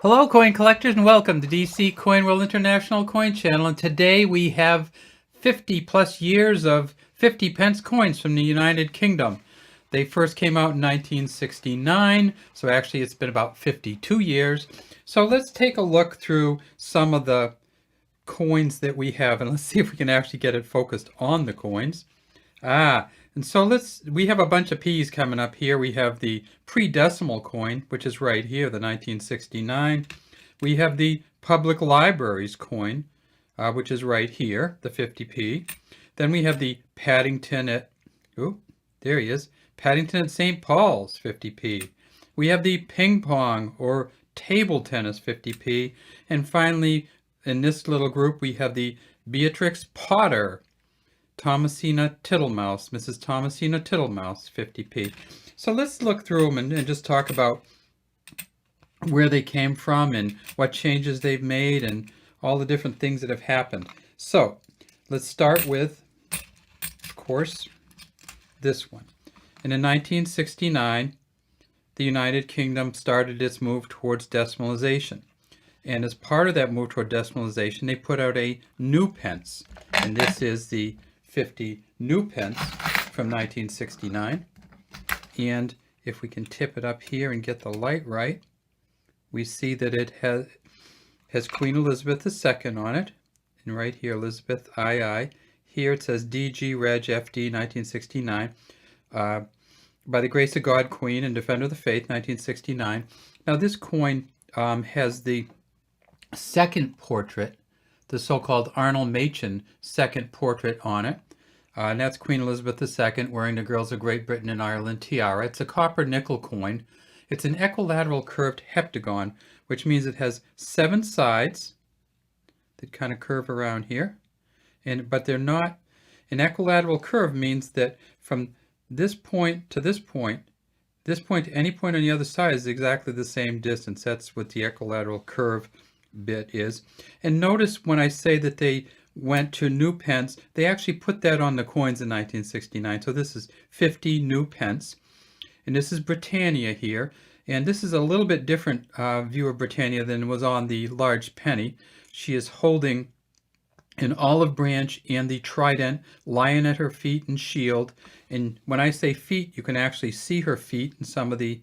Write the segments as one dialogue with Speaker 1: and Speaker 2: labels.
Speaker 1: Hello coin collectors and welcome to DC Coin World International Coin Channel, and today we have 50 plus years of 50 pence coins from the United Kingdom. They first came out in 1969, so actually it's been about 52 years. So let's take a look through some of the coins that we have, and let's see if we can actually get it focused on the coins. And so we have a bunch of P's coming up here. We have the pre-decimal coin, which is right here, the 1969. We have the Public Libraries coin, which is right here, the 50p. Then we have the Paddington at, there he is, Paddington at St. Paul's, 50p. We have the ping pong or table tennis, 50p. And finally, in this little group, we have the Beatrix Potter, Thomasina Tittlemouse, Mrs. Thomasina Tittlemouse, 50p. So let's look through them and just talk about where they came from and what changes they've made and all the different things that have happened. So let's start with, of course, this one. And in 1969, the United Kingdom started its move towards decimalization. And as part of that move toward decimalization, they put out a new pence. And this is the 50 new pence from 1969. And if we can tip it up here and get the light right, we see that it has Queen Elizabeth II on it. And right here, Elizabeth II. Here it says DG Reg FD 1969. By the grace of God, Queen and Defender of the Faith, 1969. Now this coin has the second portrait, the so-called Arnold Machen second portrait on it. And that's Queen Elizabeth II wearing the Girls of Great Britain and Ireland tiara. It's a copper nickel coin. It's an equilateral curved heptagon, which means it has 7 sides that kind of curve around here. But they're not, an equilateral curve means that from this point to this point to any point on the other side is exactly the same distance. That's what the equilateral curve bit is. And notice when I say that they went to new pence, they actually put that on the coins in 1969. So this is 50 new pence. And this is Britannia here. And this is a little bit different view of Britannia than was on the large penny. She is holding an olive branch and the trident, lion at her feet and shield. And when I say feet, you can actually see her feet in some of the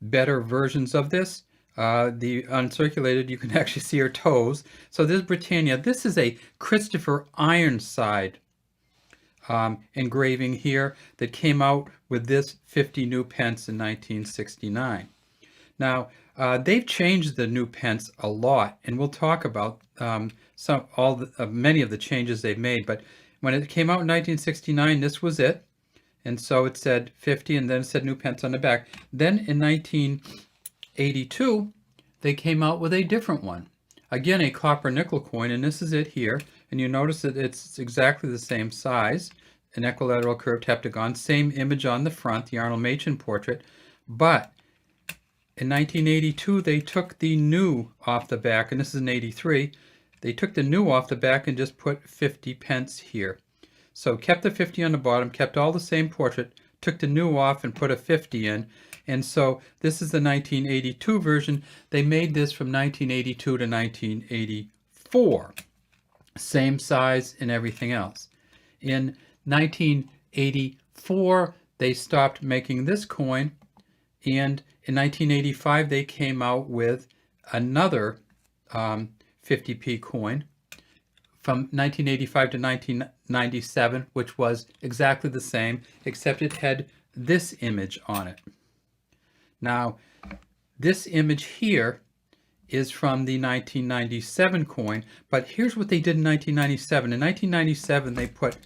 Speaker 1: better versions of this. The uncirculated, you can actually see her toes. So this Britannia, this is a Christopher Ironside engraving here that came out with this 50 new pence in 1969. Now, they've changed the new pence a lot, and we'll talk about many of the changes they've made. But when it came out in 1969, this was it. And so it said 50, and then it said new pence on the back. Then in 1982, they came out with a different one. Again, a copper nickel coin, and this is it here. And you notice that it's exactly the same size, an equilateral curved heptagon, same image on the front, the Arnold Machen portrait. But in 1982, they took the new off the back, and this is in 83. They took the new off the back and just put 50 pence here. So kept the 50 on the bottom, kept all the same portrait, took the new off and put a 50 in. And so this is the 1982 version. They made this from 1982 to 1984. Same size and everything else. In 1984, they stopped making this coin. And in 1985, they came out with another 50p coin from 1985 to 1997, which was exactly the same, except it had this image on it. Now, this image here is from the 1997 coin, but here's what they did in 1997. In 1997, they put,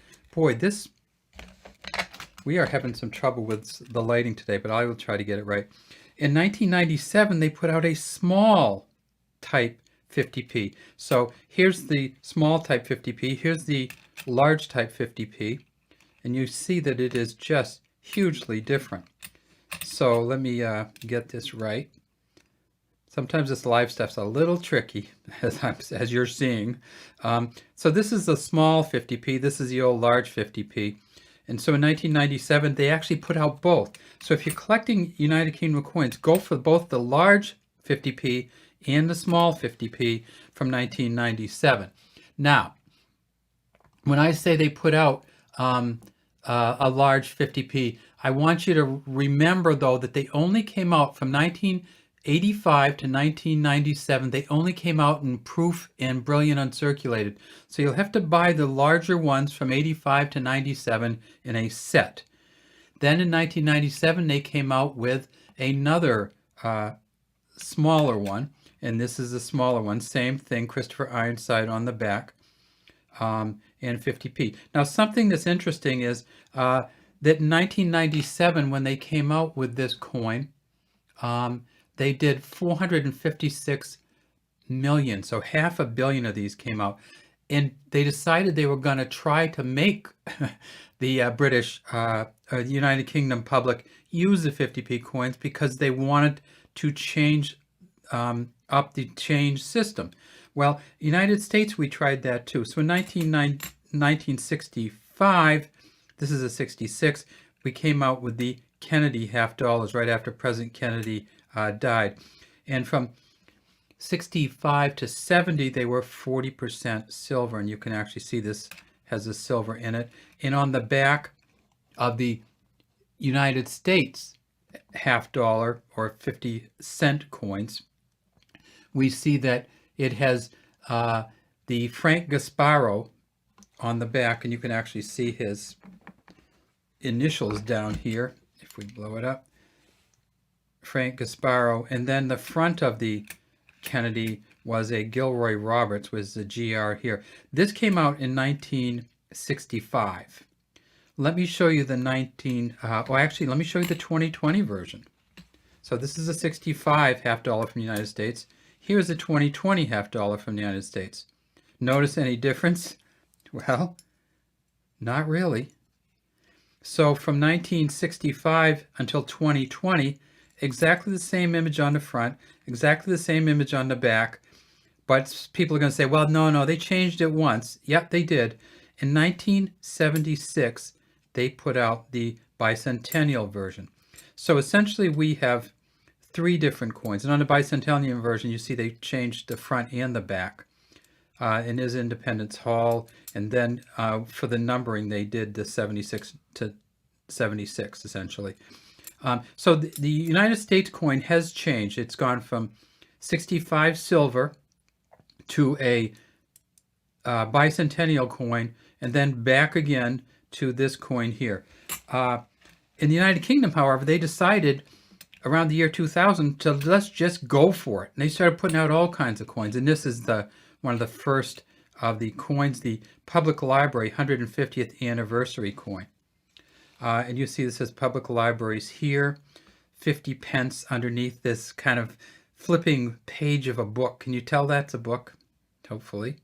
Speaker 1: we are having some trouble with the lighting today, but I will try to get it right. In 1997, they put out a small type 50p. So here's the small type 50p, here's the large type 50p, and you see that it is just hugely different. So let me get this right. Sometimes this live stuff's a little tricky, as you're seeing. So this is the small 50p, this is the old large 50p. And so in 1997, they actually put out both. So if you're collecting United Kingdom coins, go for both the large 50p and the small 50p from 1997. Now, when I say they put out a large 50p, I want you to remember, though, that they only came out from 1985 to 1997. They only came out in proof and brilliant uncirculated. So you'll have to buy the larger ones from 85 to 97 in a set. Then in 1997, they came out with another smaller one, and this is a smaller one. Same thing, Christopher Ironside on the back, and 50p. Now, something that's interesting is that in 1997, when they came out with this coin, they did 456 million, so 500 million of these came out. And they decided they were going to try to make the British, United Kingdom public use the 50p coins because they wanted to change up the change system. Well, United States, we tried that too. So in 1965, this is a 66, we came out with the Kennedy $50 right after President Kennedy died. And from 65 to 70, they were 40% silver, and you can actually see this has a silver in it. And on the back of the United States $50 or 50-cent coins, we see that it has the Frank Gasparo on the back, and you can actually see his initials down here if we blow it up, Frank Gasparo. And then the front of the Kennedy was a Gilroy Roberts, was the GR here. This came out in 1965. Let me show you the let me show you the 2020 version. So this is a 65 $50 from the United States. Here's a 2020 $50 from the United States. Notice any difference? Well, not really. So from 1965 until 2020, exactly the same image on the front, exactly the same image on the back, but people are going to say, well, no, they changed it once. Yep, they did. In 1976, they put out the bicentennial version. So essentially, we have 3 different coins. And on the bicentennial version, you see they changed the front and the back. And is Independence Hall. And then for the numbering, they did the 76 to 76, essentially. So the United States coin has changed. It's gone from 65 silver to a bicentennial coin, and then back again to this coin here. In the United Kingdom, however, they decided around the year 2000 to let's just go for it. And they started putting out all kinds of coins. And this is one of the first of the coins, the Public Library 150th anniversary coin. And you see this says Public Libraries here, 50 pence underneath this kind of flipping page of a book. Can you tell that's a book? Hopefully.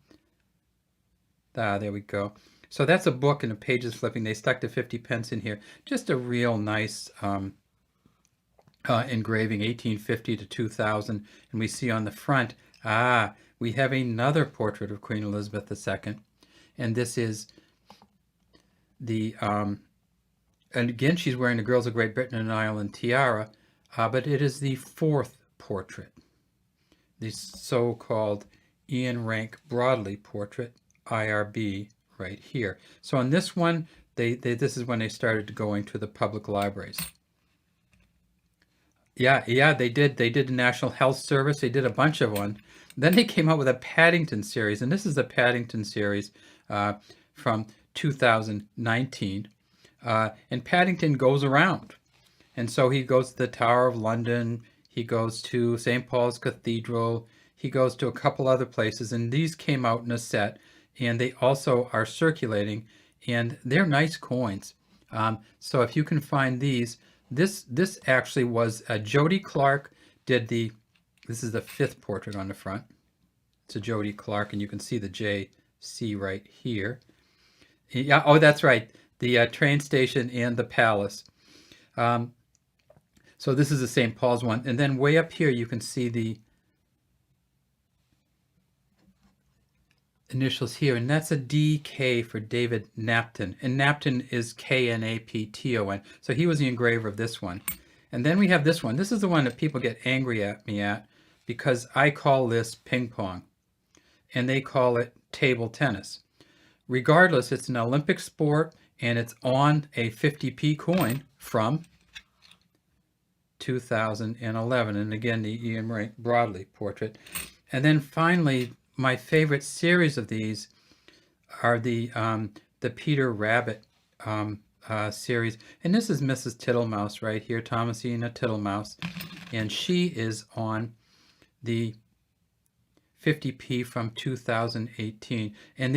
Speaker 1: There we go. So that's a book and the page is flipping. They stuck the 50 pence in here. Just a real nice engraving, 1850 to 2000. And we see on the front, we have another portrait of Queen Elizabeth II. And this is the, and again, she's wearing the Girls of Great Britain and Ireland tiara, but it is the 4th portrait, the so-called Ian Rank Broadley portrait, IRB, right here. So on this one, this is when they started going to the public libraries. Yeah, they did. They did the National Health Service. They did a bunch of one. Then they came out with a Paddington series, and this is the Paddington series from 2019. And Paddington goes around. And so he goes to the Tower of London. He goes to St. Paul's Cathedral. He goes to a couple other places. And these came out in a set. And they also are circulating. And they're nice coins. So if you can find these, this actually was Jody Clark did this is the 5th portrait on the front. It's a Jody Clark, and you can see the JC right here. Yeah, oh, that's right. The train station and the palace. So this is the St. Paul's one. And then way up here, you can see the initials here. And that's a DK for David Knapton. And Knapton is Knapton. So he was the engraver of this one. And then we have this one. This is the one that people get angry at me at. because I call this ping pong and they call it table tennis. Regardless, it's an Olympic sport and it's on a 50p coin from 2011. And again, the Ian Rank Broadley portrait. And then finally, my favorite series of these are the Peter Rabbit series. And this is Mrs. Tittlemouse right here, Thomasina Tittlemouse. And she is on the 50p from 2018. And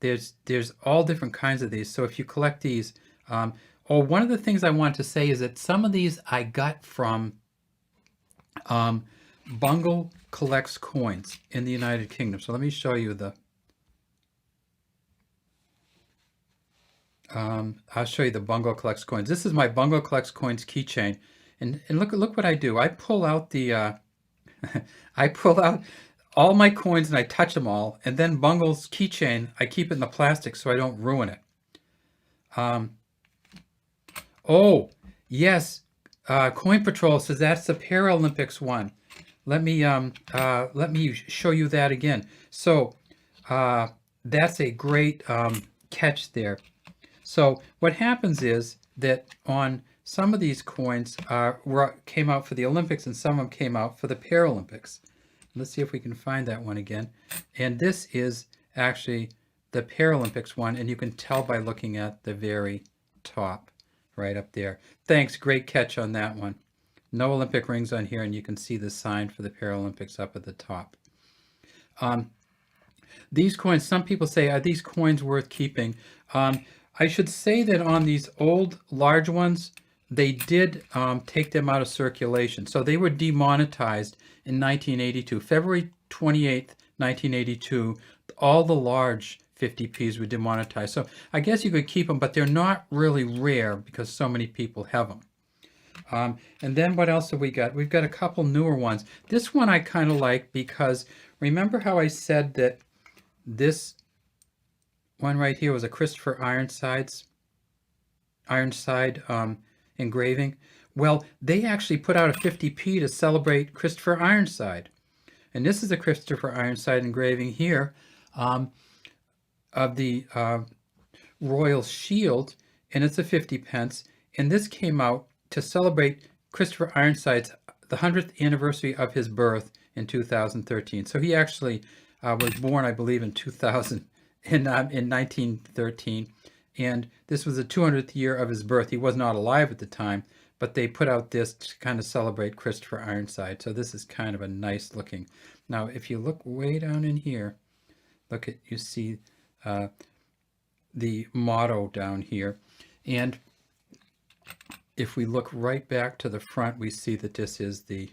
Speaker 1: there's all different kinds of these. So if you collect these, one of the things I want to say is that some of these I got from Bungle Collects Coins in the United Kingdom. So let me show you the I'll show you the Bungle Collects Coins. This is my Bungle Collects Coins keychain. And look what I do. I pull out the I pull out all my coins and I touch them all, and then Bungle's keychain, I keep it in the plastic so I don't ruin it. Oh, yes, Coin Patrol says that's the Paralympics one. Let me show you that again. So that's a great catch there. So what happens is that on some of these coins came out for the Olympics and some of them came out for the Paralympics. Let's see if we can find that one again. And this is actually the Paralympics one, and you can tell by looking at the very top right up there. Thanks, great catch on that one. No Olympic rings on here, and you can see the sign for the Paralympics up at the top. These coins, some people say, are these coins worth keeping? I should say that on these old large ones, they did take them out of circulation. So they were demonetized in 1982. February 28th, 1982, all the large 50p's were demonetized. So I guess you could keep them, but they're not really rare because so many people have them. And then what else have we got? We've got a couple newer ones. This one I kind of like because remember how I said that this one right here was a Christopher Ironside engraving? Well, they actually put out a 50p to celebrate Christopher Ironside. And this is a Christopher Ironside engraving here of the Royal Shield, and it's a 50 pence. And this came out to celebrate Christopher Ironside's the 100th anniversary of his birth in 2013. So he actually was born, I believe, in 1913. And this was the 200th year of his birth. He was not alive at the time, but they put out this to kind of celebrate Christopher Ironside. So this is kind of a nice looking. Now, if you look way down in here, you see the motto down here. And if we look right back to the front, we see that this is the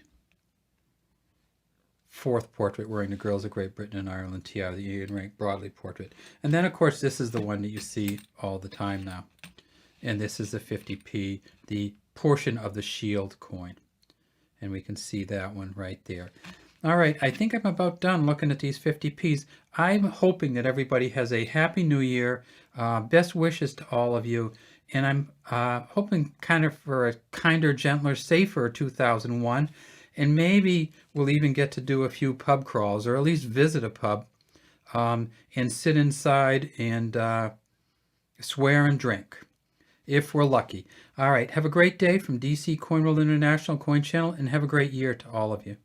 Speaker 1: fourth portrait wearing the Girls of Great Britain and Ireland tiara, the Ian Rank Broadley portrait. And then, of course, this is the one that you see all the time now. And this is the 50p, the portion of the Shield coin. And we can see that one right there. All right, I think I'm about done looking at these 50p's. I'm hoping that everybody has a happy new year. Best wishes to all of you. And I'm hoping kind of for a kinder, gentler, safer 2001. And maybe we'll even get to do a few pub crawls, or at least visit a pub and sit inside and swear and drink, if we're lucky. All right, have a great day from DC Coin World International Coin Channel, and have a great year to all of you.